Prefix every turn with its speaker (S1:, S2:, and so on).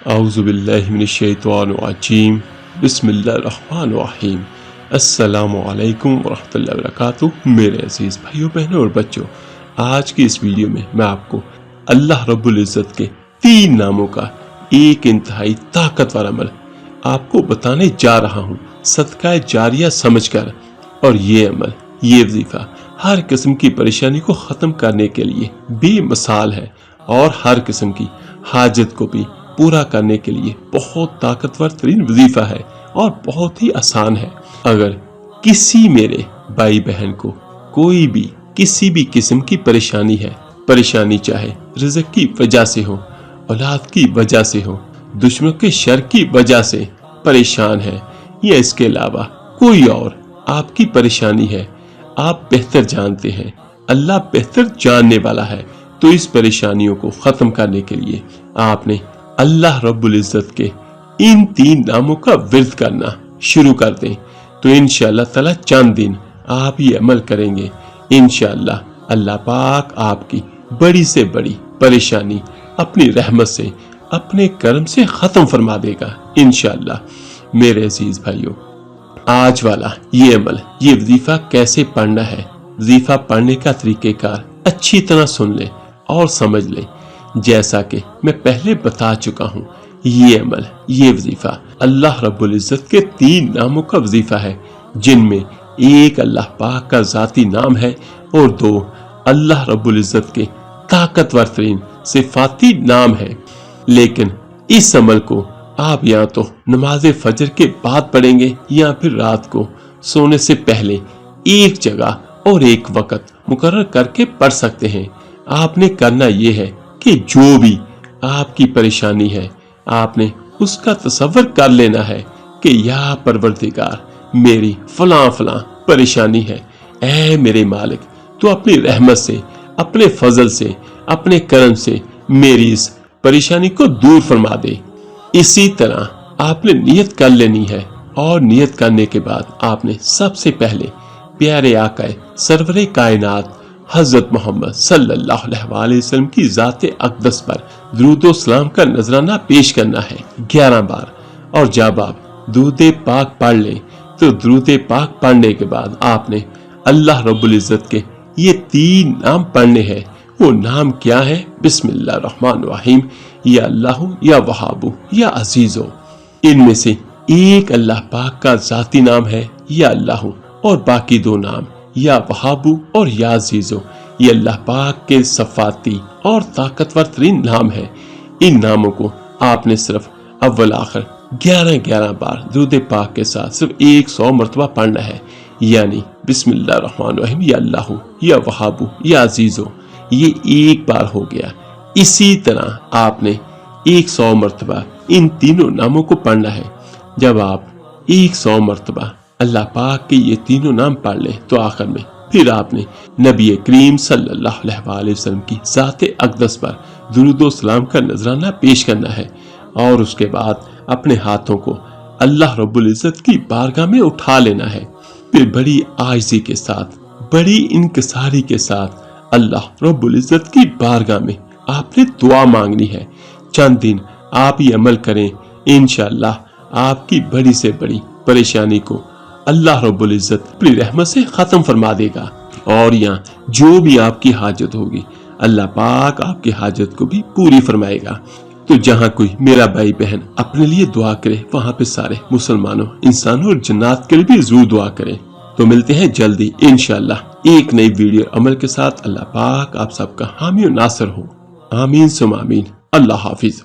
S1: औज़ुबिल्लाहिमिनश्शैतानिर्रजीम बिस्मिल्लाहिर्रहमानिर्रहीम। अस्सलामु अलैकुम वरहमतुल्लाहि वबरकातुहू। मेरे अजीज़ भाइयों बहनों और बच्चों, आज की इस वीडियो में मैं आपको अल्लाह रब्बुल इज़्ज़त के 3 नामों का एक इंतहाई ताकतवर अमल आपको बताने जा रहा हूँ, सदका जारिया समझकर। और ये अमल, ये वजीफा हर किस्म की परेशानी को ख़त्म करने के लिए बेमिसाल है और हर किस्म की हाजत को भी पूरा करने के लिए बहुत ताकतवर तरीन वजीफा है और बहुत ही आसान है। अगर किसी मेरे भाई बहन को कोई भी किसी भी किस्म की परेशानी है, परेशानी चाहे रिज़्क की वजह से हो, औलाद की वजह से हो, दुश्मनों के शर की वजह से परेशान है या इसके अलावा कोई और आपकी परेशानी है, आप बेहतर जानते हैं, अल्लाह बेहतर जानने वाला है, तो इस परेशानियों को खत्म करने के लिए आपने अल्लाह रब्बुल इज़्ज़त के इन 3 नामों का विर्द करना शुरू कर दें। तो इंशाअल्लाह ताला चंद दिन आप ये अमल करेंगे, इंशाअल्लाह अल्लाह पाक आपकी बड़ी से बड़ी परेशानी अपनी रहमत से, अपने करम से खत्म फरमा देगा इंशाअल्लाह। मेरे अजीज भाइयों, आज वाला ये अमल, ये वजीफा कैसे पढ़ना है, वजीफा पढ़ने का तरीकेकार अच्छी तरह सुन ले और समझ ले। जैसा कि मैं पहले बता चुका हूँ, ये अमल, ये वजीफा अल्लाह रब्बुल इज़्ज़त के 3 नामों का वजीफा है, जिनमें एक अल्लाह पाक का जाती नाम है और 2 अल्लाह रब्बुल इज़्ज़त के ताकतवर तरीन सिफाती नाम है। लेकिन इस अमल को आप या तो नमाज फजर के बाद पढ़ेंगे या फिर रात को सोने से पहले एक जगह और एक वक्त मुकर्रर करके पढ़ सकते हैं। आपने करना यह है कि जो भी आपकी परेशानी है, आपने उसका तसव्वुर कर लेना है कि या परवरदिगार, मेरी फलां फलां परेशानी है, ऐ मेरे मालिक, तो अपनी रहमत से, अपने फजल से, अपने करम से मेरी इस परेशानी को दूर फरमा दे। इसी तरह आपने नियत कर लेनी है और नियत करने के बाद आपने सबसे पहले प्यारे आका सरवरे कायनात हजरत मोहम्मद सल्लल्लाहु अलैहि वसल्लम की जाते अक़दस पर दुरूद सलाम का नजराना पेश करना है 11 बार। और जब आप दुरूद पाक पढ़ लें तो दुरूद पाक पढ़ने के बाद आपने अल्लाह रब्बुल इज़्ज़त के ये 3 नाम पढ़ने हैं। वो नाम क्या है? बिस्मिल्लाहिर्रहमानिर्रहीम, या अल्लाहु, या वहाबु, या अजीजो। इनमें से एक अल्लाह पाक का जाती नाम है या अल्लाहु, और बाकी 2 नाम या वहाबु और या अजीजो, ये अल्लाह पाक के सफाती और ताकतवर तरीन नाम है। इन नामों को आपने सिर्फ अव्वल आखिर 11-11 बार दुरूद पाक के साथ सिर्फ 100 मरतबा पढ़ना है, यानी बिस्मिल्लाहिर्रहमानिर्रहीम, या अल्लाहु, या वहाबु, या अजीजो, ये 1 बार हो गया। इसी तरह आपने 100 मरतबा इन तीनों नामों को पढ़ना है। जब आप 100 मरतबा अल्लाह पाक के ये तीनों नाम पढ़ लें तो आखिर में फिर आपने नबी करीम सल्लल्लाहु अलैहि वसल्लम की ज़ाते अक़दस पर दुरूद व सलाम का नजराना पेश करना है और उसके बाद अपने हाथों को अल्लाह रब्बुल इज़्ज़त की बारगाह में उठा लेना है। फिर बड़ी आजिज़ी के साथ, बड़ी इनकिसारी के साथ अल्लाह रब्बुल इज़्ज़त की बारगाह में आपने दुआ मांगनी है। चंद दिन आप ये अमल करें, इंशाअल्लाह आपकी बड़ी से बड़ी परेशानी को अल्लाह रब्बुल इज़्ज़त अपनी रहमत से खत्म फरमा देगा। और यहाँ जो भी आपकी हाजत होगी, अल्लाह पाक आपकी हाजत को भी पूरी फरमाएगा। तो जहाँ कोई मेरा भाई बहन अपने लिए दुआ करे, वहाँ पे सारे मुसलमानों, इंसानों और जन्नात के लिए भी जरूर दुआ करें। तो मिलते हैं जल्दी इंशाअल्लाह एक नई वीडियो अमल के साथ। अल्लाह पाक आप सबका हामी और नासर हो। आमीन सुम आमीन। अल्लाह हाफिज।